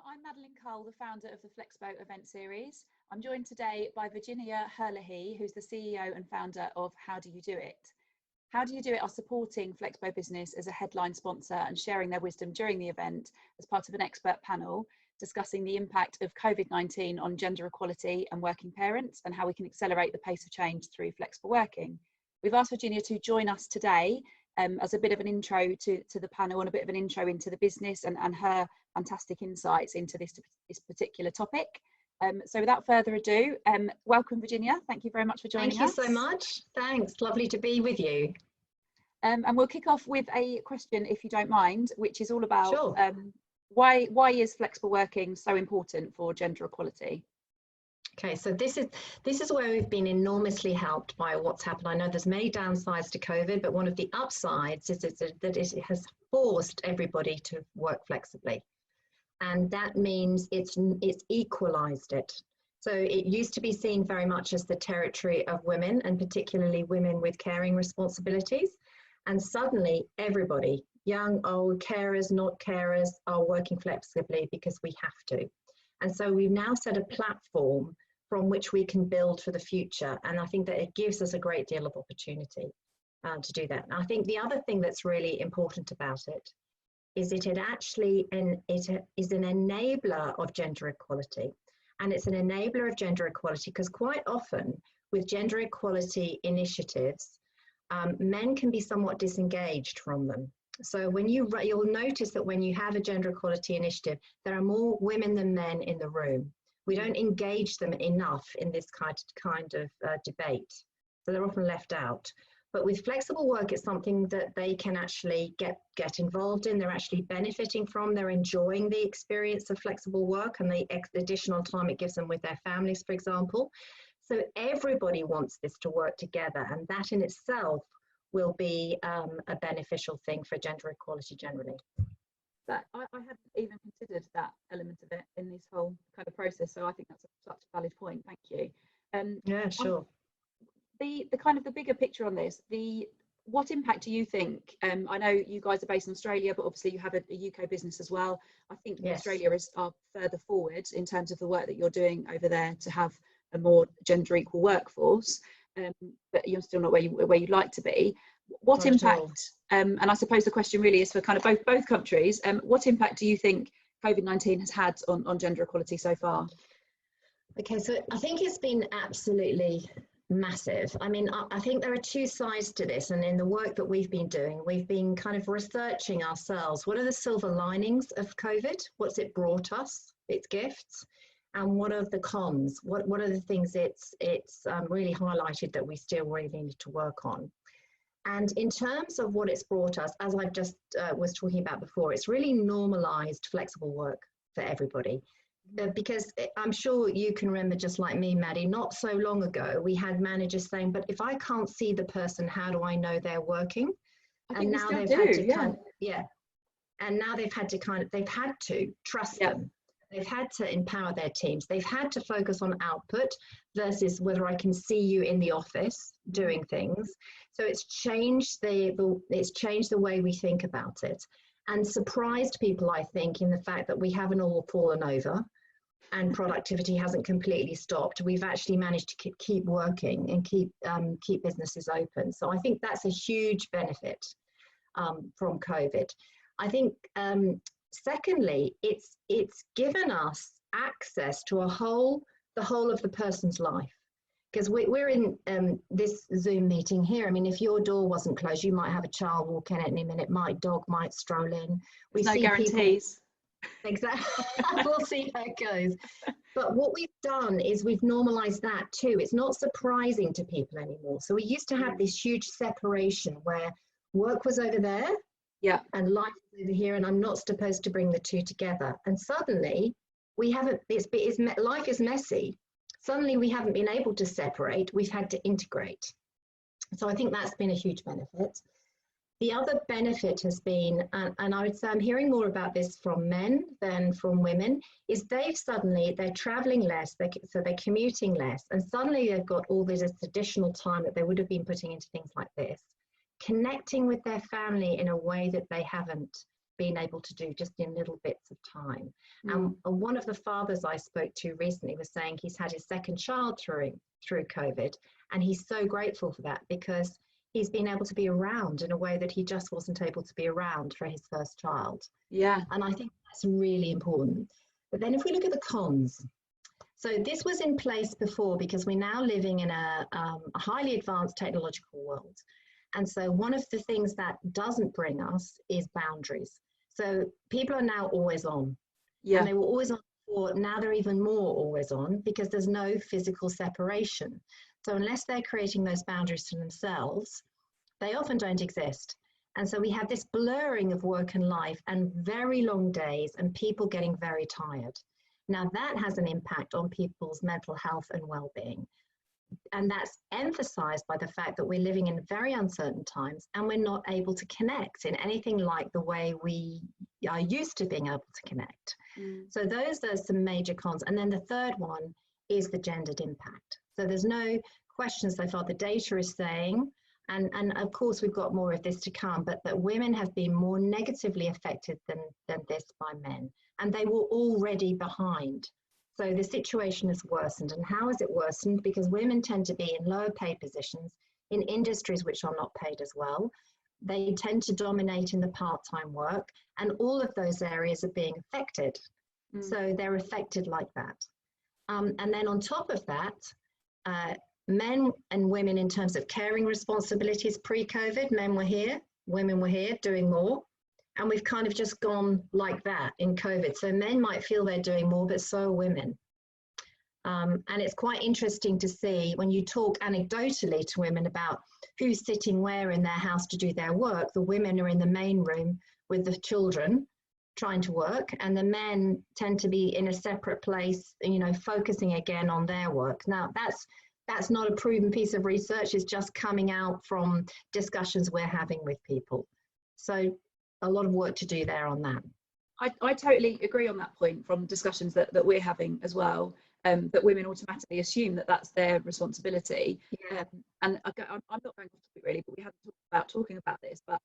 I'm Madeleine, the founder of the Flexpo event series. I'm joined today by Virginia Herlihy, who's the CEO and founder of How Do You Do It? How Do You Do It are supporting Flexpo Business as a headline sponsor and sharing their wisdom during the event as part of an expert panel discussing the impact of COVID-19 on gender equality and working parents and how we can accelerate the pace of change through flexible working. We've asked Virginia to join us today as a bit of an intro to the panel and a bit of an intro into the business and her fantastic insights into this particular topic. So without further ado, welcome Virginia. Thank you very much for joining us. Thank you so much. Thanks. Lovely to be with you. And we'll kick off with a question, if you don't mind, which is all about Sure. Why is flexible working so important for gender equality? Okay, so this is where we've been enormously helped by what's happened. I know there's many downsides to COVID, but one of the upsides is that it has forced everybody to work flexibly. And that means it's equalized it. So it used to be seen very much as the territory of women, and particularly women with caring responsibilities. And suddenly everybody, young, old, carers, not carers, are working flexibly because we have to. And so we've now set a platform from which we can build for the future. And I think that it gives us a great deal of opportunity to do that. And I think the other thing that's really important about it is it is an enabler of gender equality. And it's an enabler of gender equality because quite often with gender equality initiatives, men can be somewhat disengaged from them. So when you'll notice that when you have a gender equality initiative, there are more women than men in the room. We don't engage them enough in this kind of debate. So they're often left out. But with flexible work, it's something that they can actually get involved in. They're actually benefiting from. They're enjoying the experience of flexible work and the additional time it gives them with their families, for example. So everybody wants this to work together, and that in itself will be a beneficial thing for gender equality generally. But I hadn't even considered that element of it in this whole kind of process, so I think that's such a valid point. Thank you. Yeah, sure. The kind of the bigger picture on this, what impact do you think? I know you guys are based in Australia, but obviously you have a UK business as well. I think Yes. Australia are further forward in terms of the work that you're doing over there to have a more gender equal workforce, but you're still not where you'd like to be. What impact, and I suppose the question really is for kind of both countries, what impact do you think COVID-19 has had on gender equality so far? Okay, so I think it's been absolutely massive. I mean, I think there are two sides to this, and in the work that we've been doing, we've been kind of researching ourselves. What are the silver linings of COVID? What's it brought us, its gifts? And what are the cons? What are the things it's really highlighted that we still really need to work on? And in terms of what it's brought us, as I just was talking about before, it's really normalized flexible work for everybody. Because I'm sure you can remember, just like me, Maddie, not so long ago, we had managers saying, but if I can't see the person, how do I know they're working? And now they've had to and now they've had to trust them. They've had to empower their teams. They've had to focus on output versus whether I can see you in the office doing things. So it's changed the way we think about it, and surprised people, I think, in the fact that we haven't all fallen over and productivity hasn't completely stopped. We've actually managed to keep working and keep businesses open. So I think that's a huge benefit from COVID. I think secondly, it's given us access to the whole of the person's life, because we're in this Zoom meeting here. I mean, if your door wasn't closed, you might have a child walk in at any minute. My dog might stroll in. We see guarantees. Exactly. We'll see how it goes. But what we've done is we've normalized that too. It's not surprising to people anymore. So we used to have this huge separation where work was over there. Yeah. And life is over here, and I'm not supposed to bring the two together. And suddenly we haven't, life is messy. Suddenly we haven't been able to separate, we've had to integrate. So I think that's been a huge benefit. The other benefit has been, and I would say I'm hearing more about this from men than from women, is they're traveling less, so they're commuting less, and suddenly they've got all this additional time that they would have been putting into things like this, connecting with their family in a way that they haven't been able to do just in little bits of time. And one of the fathers I spoke to recently was saying he's had his second child through COVID, and he's so grateful for that because he's been able to be around in a way that he just wasn't able to be around for his first child. Yeah. And I think that's really important. But then if we look at the cons, so this was in place before because we're now living in a highly advanced technological world. And so one of the things that doesn't bring us is boundaries. So people are now always on. Yeah. And they were always on before, now they're even more always on because there's no physical separation. So unless they're creating those boundaries for themselves, they often don't exist. And so we have this blurring of work and life and very long days and people getting very tired. Now that has an impact on people's mental health and well-being. And that's emphasized by the fact that we're living in very uncertain times and we're not able to connect in anything like the way we are used to being able to connect. So those are some major cons. And then the third one is the gendered impact. So there's no question so far. The data is saying, and of course we've got more of this to come, but that women have been more negatively affected than this by men. And they were already behind. So the situation has worsened. And how has it worsened? Because women tend to be in lower paid positions in industries which are not paid as well. They tend to dominate in the part-time work, and all of those areas are being affected. So they're affected like that. And then on top of that, men and women in terms of caring responsibilities pre-COVID, men were here, women were here doing more. And we've kind of just gone like that in COVID. So men might feel they're doing more, but so are women. And it's quite interesting to see when you talk anecdotally to women about who's sitting where in their house to do their work. The women are in the main room with the children trying to work, and the men tend to be in a separate place, you know, focusing again on their work. Now, that's not a proven piece of research. It's just coming out from discussions we're having with people. So a lot of work to do there on that. I totally agree on that point from discussions that we're having as well, that women automatically assume that that's their responsibility. Yeah. And I'm not going off topic really, but we haven't talked about talking about this, but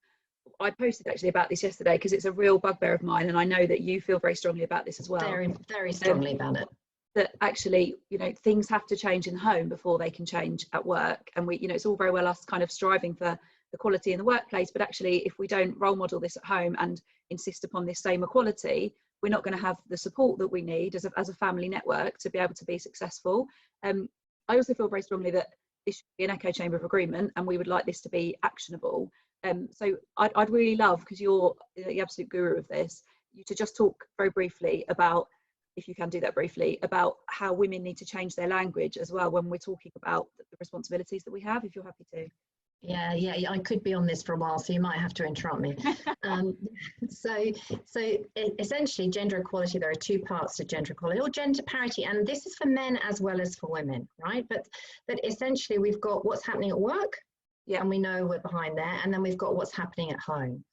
I posted actually about this yesterday because it's a real bugbear of mine, and I know that you feel very strongly about this as well. Very, very strongly about it. That actually, you know, things have to change in the home before they can change at work. And we, you know, it's all very well us kind of striving for equality in the workplace, but actually if we don't role model this at home and insist upon this same equality, we're not going to have the support that we need as a family network to be able to be successful. I also feel very strongly that this should be an echo chamber of agreement, and we would like this to be actionable. So I'd really love, because you're the absolute guru of this, you to just talk very briefly about, if you can do that briefly, about how women need to change their language as well when we're talking about the responsibilities that we have, if you're happy to. Yeah, I could be on this for a while, so you might have to interrupt me. So essentially, gender equality, there are two parts to gender equality, or gender parity, and this is for men as well as for women, right? But essentially, we've got what's happening at work, and we know we're behind there, and then we've got what's happening at home.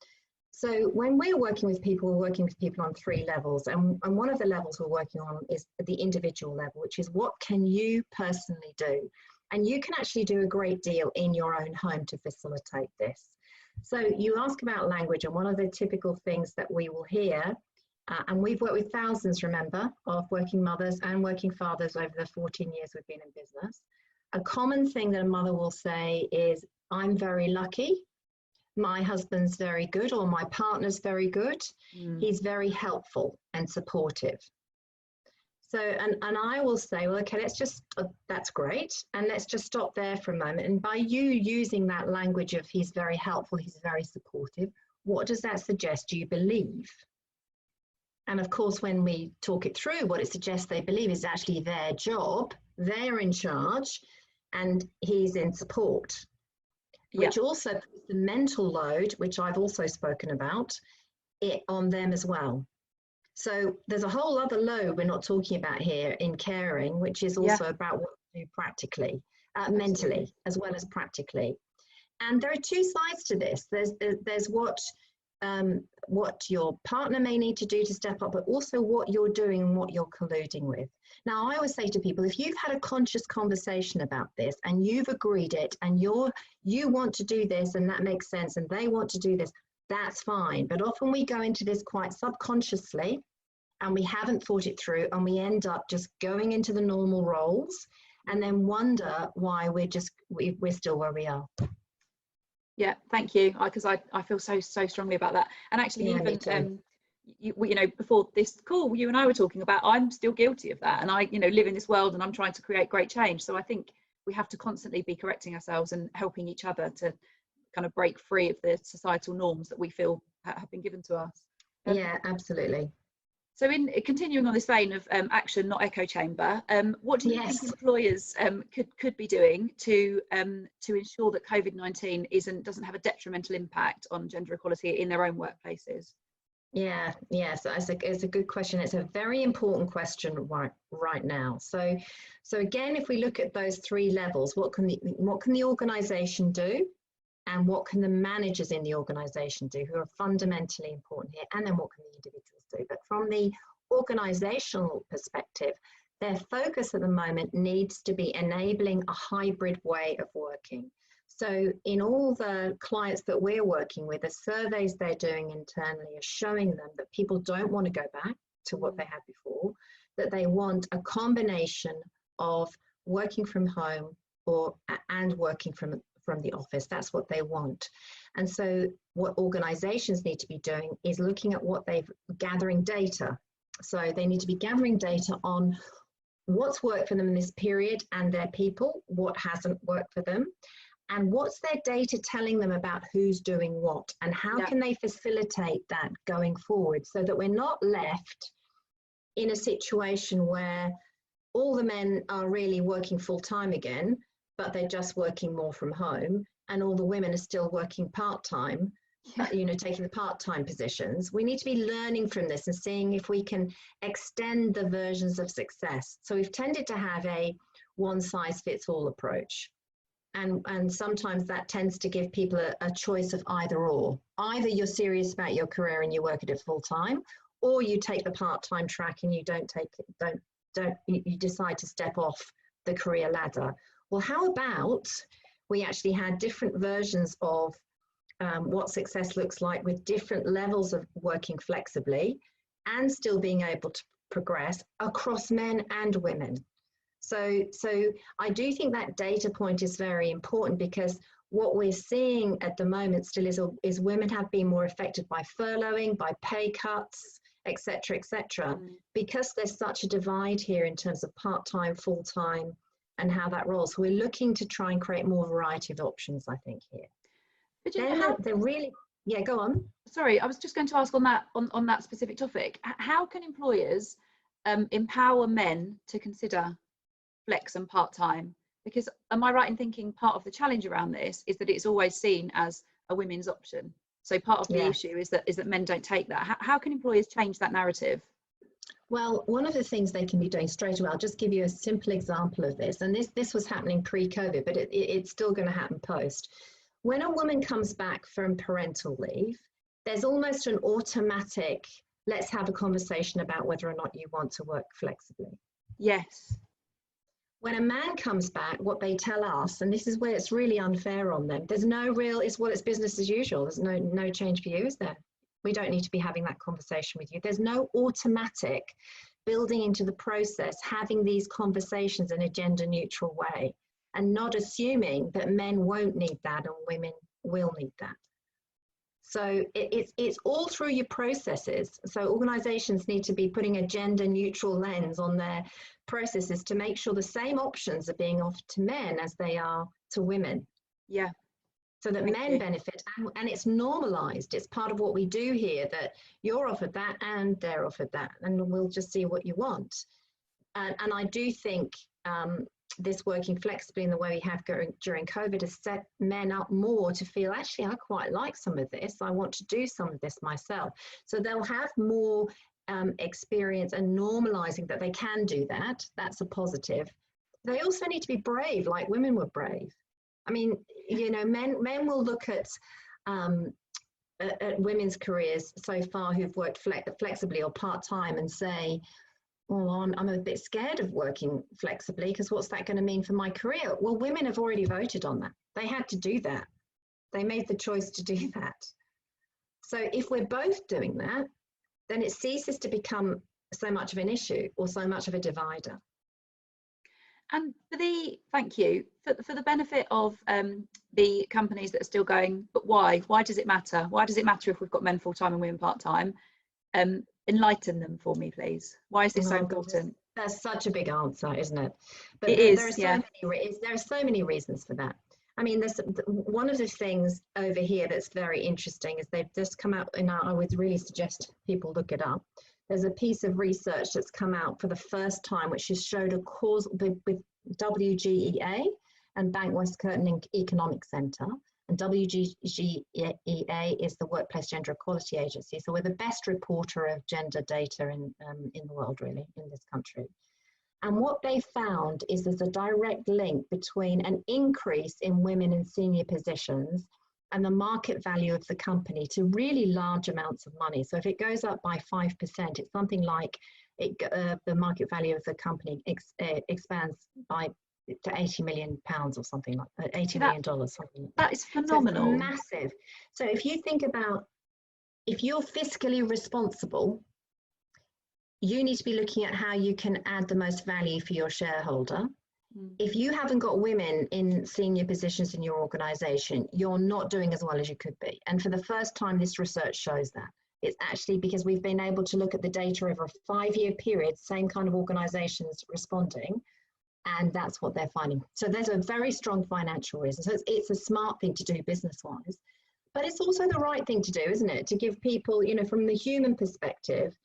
So when we're working with people, we're working with people on 3 levels, and one of the levels we're working on is the individual level, which is what can you personally do? And you can actually do a great deal in your own home to facilitate this. So you ask about language, and one of the typical things that we will hear, and we've worked with thousands, remember, of working mothers and working fathers over the 14 years we've been in business. A common thing that a mother will say is, I'm very lucky, my husband's very good, or my partner's very good, he's very helpful and supportive. So, and I will say, well, okay, let's just, that's great. And let's just stop there for a moment. And by you using that language of he's very helpful, he's very supportive, what does that suggest you believe? And of course, when we talk it through, what it suggests they believe is actually their job, they're in charge, and he's in support, which also puts the mental load, which I've also spoken about, on them as well. So there's a whole other load we're not talking about here in caring, which is also about what to do practically, mentally, as well as practically. And there are 2 sides to this. There's what your partner may need to do to step up, but also what you're doing and what you're colluding with. Now, I always say to people, if you've had a conscious conversation about this and you've agreed it, and you want to do this and that makes sense, and they want to do this, that's fine. But often we go into this quite subconsciously, and we haven't thought it through, and we end up just going into the normal roles and then wonder why we're still where we are. Yeah, thank you, because I feel so strongly about that. And actually, Yeah, even you know, before this call, you and I were talking about, I'm still guilty of that, and I, you know, live in this world and I'm trying to create great change. So I think we have to constantly be correcting ourselves and helping each other to kind of break free of the societal norms that we feel have been given to us. Yeah, absolutely. So in continuing on this vein of action, not echo chamber, what do you think employers could be doing to ensure that COVID-19 doesn't have a detrimental impact on gender equality in their own workplaces? Yeah, yes, it's a good question. It's a very important question right now. So again, if we look at those three levels, what can the organization do, and what can the managers in the organization do, who are fundamentally important here, and then what can the individuals do? But from the organizational perspective, their focus at the moment needs to be enabling a hybrid way of working. So in all the clients that we're working with, the surveys they're doing internally are showing them that people don't want to go back to what they had before, that they want a combination of working from home and working from the office. That's what they want. And so what organizations need to be doing is looking at what gathering data. So they need to be gathering data on what's worked for them in this period and their people, what hasn't worked for them, and what's their data telling them about who's doing what, and how can they facilitate that going forward, so that we're not left in a situation where all the men are really working full-time again, but they're just working more from home, and all the women are still working part-time, you know, taking the part-time positions. We need to be learning from this and seeing if we can extend the versions of success. So we've tended to have a one-size-fits-all approach. And sometimes that tends to give people a choice of either or. Either you're serious about your career and you work at it full-time, or you take the part-time track and you you decide to step off the career ladder. Well, how about we actually had different versions of what success looks like, with different levels of working flexibly and still being able to progress across men and women. So I do think that data point is very important, because what we're seeing at the moment still is women have been more affected by furloughing, by pay cuts, etc., because there's such a divide here in terms of part-time, full-time, and how that rolls. So we're looking to try and create more variety of options, I think, here. But they're really, yeah, go on. Sorry, I was just going to ask on that specific topic. How can employers empower men to consider flex and part-time? Because am I right in thinking part of the challenge around this is that it's always seen as a women's option? So part of the issue is that men don't take that. How can employers change that narrative? Well, one of the things they can be doing straight away, I'll just give you a simple example of this, and this was happening pre-COVID, but it's still going to happen post. When a woman comes back from parental leave, there's almost an automatic, let's have a conversation about whether or not you want to work flexibly. Yes. When a man comes back, what they tell us, and this is where it's really unfair on them, there's no real, it's business as usual. There's no change for you, is there? We don't need to be having that conversation with you. There's no automatic building into the process, having these conversations in a gender neutral way, and not assuming that men won't need that and women will need that. So it's all through your processes. So organizations need to be putting a gender neutral lens on their processes to make sure the same options are being offered to men as they are to women. Yeah. So that men benefit, and it's normalized. It's part of what we do here, that you're offered that and they're offered that, and we'll just see what you want. And I do think this working flexibly in the way we have during COVID has set men up more to feel, actually, I quite like some of this. I want to do some of this myself. So they'll have more experience and normalizing that they can do that. That's a positive. They also need to be brave, like women were brave. I mean, you know, men will look at women's careers so far who've worked flexibly or part-time and say, well, I'm a bit scared of working flexibly because what's that going to mean for my career? Well, women have already voted on that. They had to do that. They made the choice to do that. So if we're both doing that, then it ceases to become so much of an issue or so much of a divider. And thank you, for the benefit of the companies that are still going, but why? Why does it matter? Why does it matter if we've got men full-time and women part-time? Enlighten them for me, please. Why is this so important? That's such a big answer, isn't it? But it there is, are there are so many reasons for that. I mean, one of the things over here that's very interesting is they've just come out, and I would really suggest people look it up. There's a piece of research that's come out for the first time, which has showed a cause with WGEA and Bank West Curtin Economic Centre. And WGEA is the Workplace Gender Equality Agency. So we're the best reporter of gender data in the world, really, in this country. And what they found is there's a direct link between an increase in women in senior positions and the market value of the company to really large amounts of money. So if it goes up by 5%, it's something like the market value of the company expands by to 80 million pounds or something like that, $80 million, something like that. That is phenomenal. So it's massive. So if you think about, if you're fiscally responsible, you need to be looking at how you can add the most value for your shareholder. If you haven't got women in senior positions in your organization, you're not doing as well as you could be. And for the first time, this research shows that. It's actually because we've been able to look at the data over a 5-year period, same kind of organizations responding, and that's what they're finding. So there's a very strong financial reason. So it's a smart thing to do business-wise, but it's also the right thing to do, isn't it? To give people, you know, from the human perspective,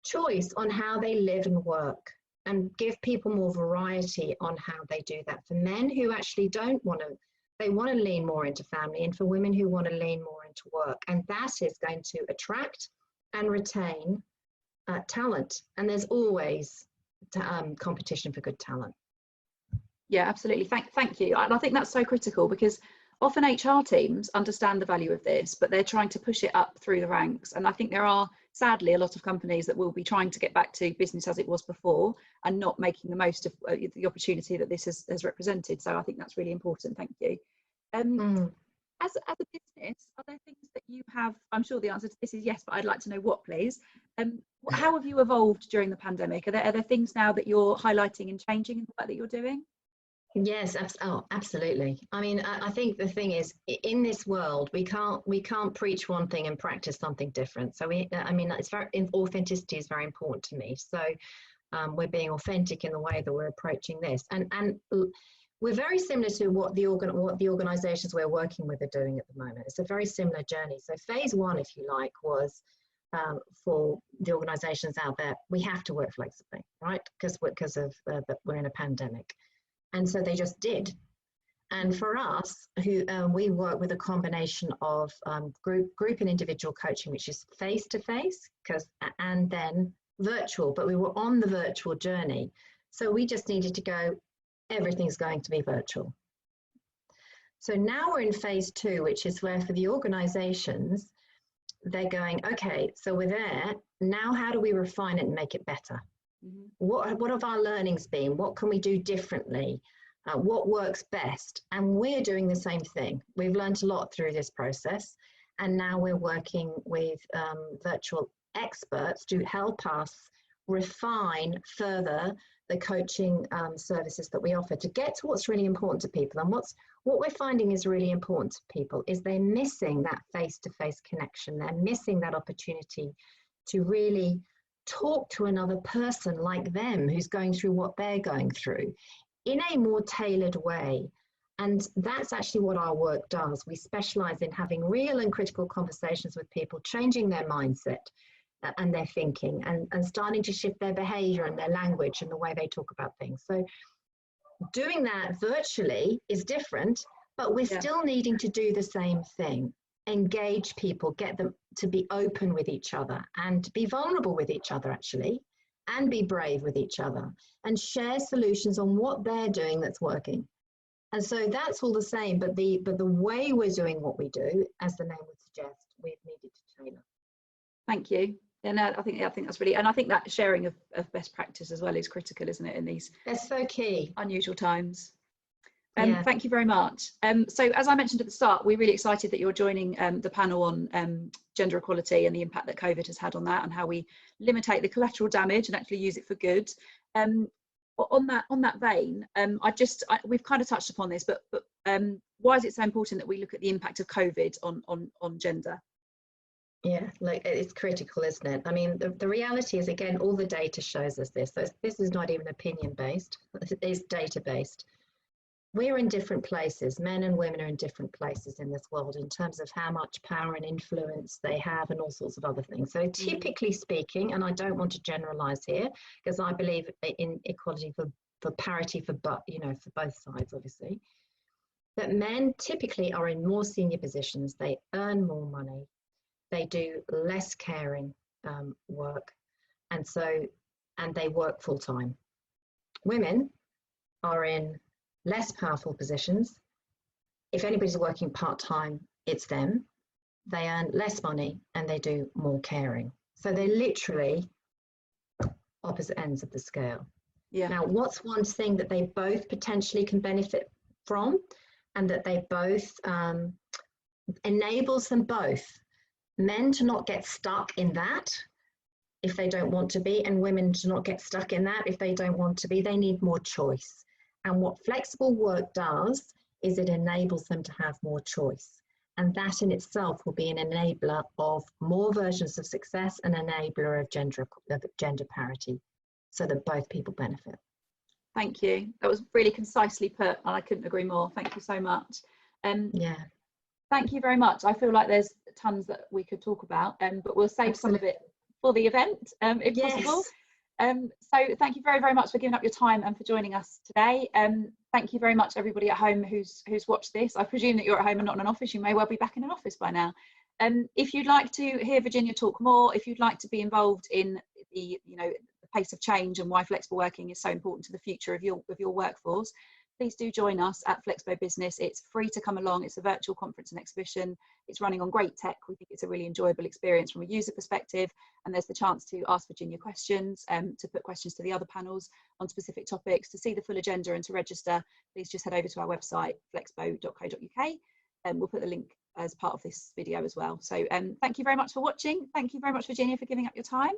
choice on how they live and work, and give people more variety on how they do that. For men who actually don't want to, they want to lean more into family, and for women who want to lean more into work. And that is going to attract and retain talent. And there's always competition for good talent. Yeah, absolutely. Thank you. And I think that's so critical, because often HR teams understand the value of this, but they're trying to push it up through the ranks. And I think there are, sadly, a lot of companies that will be trying to get back to business as it was before and not making the most of the opportunity that this has represented. So I think that's really important. Thank you. As a business, are there things that you have, I'm sure the answer to this is yes, but I'd like to know what, please. How have you evolved during the pandemic? Are there things now that you're highlighting and changing in the work that you're doing? Yes, absolutely. I mean, I think the thing is, in this world, we can't preach one thing and practice something different. So authenticity is very important to me. So we're being authentic in the way that we're approaching this, and we're very similar to what the organizations we're working with are doing at the moment. It's a very similar journey. So phase one, if you like, was for the organizations out there, we have to work flexibly, right? Because we're in a pandemic. And so they just did. And for us, who we work with a combination of group and individual coaching, which is face-to-face, and then virtual, but we were on the virtual journey. So we just needed to go, everything's going to be virtual. So now we're in phase two, which is where for the organizations, they're going, okay, so we're there. Now how do we refine it and make it better? What have our learnings been? What can we do differently? What works best? And we're doing the same thing. We've learned a lot through this process, and now we're working with virtual experts to help us refine further the coaching services that we offer to get to what's really important to people. And what we're finding is really important to people is they're missing that face-to-face connection. They're missing that opportunity to really talk to another person like them who's going through what they're going through in a more tailored way. And that's actually what our work does. We specialize in having real and critical conversations with people, changing their mindset and their thinking, and starting to shift their behavior and their language and the way they talk about things. So doing that virtually is different, but we're still needing to do the same thing. Engage people, get them to be open with each other and be vulnerable with each other, actually, and be brave with each other and share solutions on what they're doing that's working. And so that's all the same, but the way we're doing what we do, as the name would suggest, we've needed to tailor. Thank you. And I think that's really, and I think that sharing of best practice as well is critical, isn't it, in these that's so key unusual times. Thank you very much. So as I mentioned at the start, we're really excited that you're joining the panel on gender equality and the impact that COVID has had on that, and how we limitate the collateral damage and actually use it for good. On that vein, we've kind of touched upon this, but why is it so important that we look at the impact of COVID on gender? Yeah, like it's critical, isn't it? I mean, the reality is, again, all the data shows us this. So this is not even opinion based, it's data based. We're in different places. Men and women are in different places in this world in terms of how much power and influence they have and all sorts of other things. So typically speaking, and I don't want to generalize here, because I believe in equality for parity for both sides, obviously, that men typically are in more senior positions. They earn more money. They do less caring work. And they work full time. Women are in less powerful positions. If anybody's working part-time, it's them. They earn less money and they do more caring. So they're literally opposite ends of the scale. Yeah. Now, what's one thing that they both potentially can benefit from, and that they both enables them both, men to not get stuck in that if they don't want to be, and women to not get stuck in that if they don't want to be. They need more choice. And what flexible work does is it enables them to have more choice. And that in itself will be an enabler of more versions of success, an enabler of gender parity, so that both people benefit. Thank you. That was really concisely put, and I couldn't agree more. Thank you so much. Yeah. Thank you very much. I feel like there's tons that we could talk about, but we'll save some of it for the event, if possible. So thank you very, very much for giving up your time and for joining us today. Thank you very much, everybody at home who's watched this. I presume that you're at home and not in an office. You may well be back in an office by now. If you'd like to hear Virginia talk more, if you'd like to be involved in the pace of change and why flexible working is so important to the future of your workforce, please do join us at Flexpo Business. It's free to come along. It's a virtual conference and exhibition. It's running on great tech. We think it's a really enjoyable experience from a user perspective. And there's the chance to ask Virginia questions, to put questions to the other panels on specific topics. To see the full agenda and to register, please just head over to our website, flexpo.co.uk. And we'll put the link as part of this video as well. So thank you very much for watching. Thank you very much, Virginia, for giving up your time.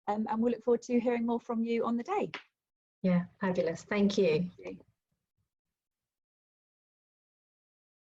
And we'll look forward to hearing more from you on the day. Yeah, fabulous. Thank you. Thank you.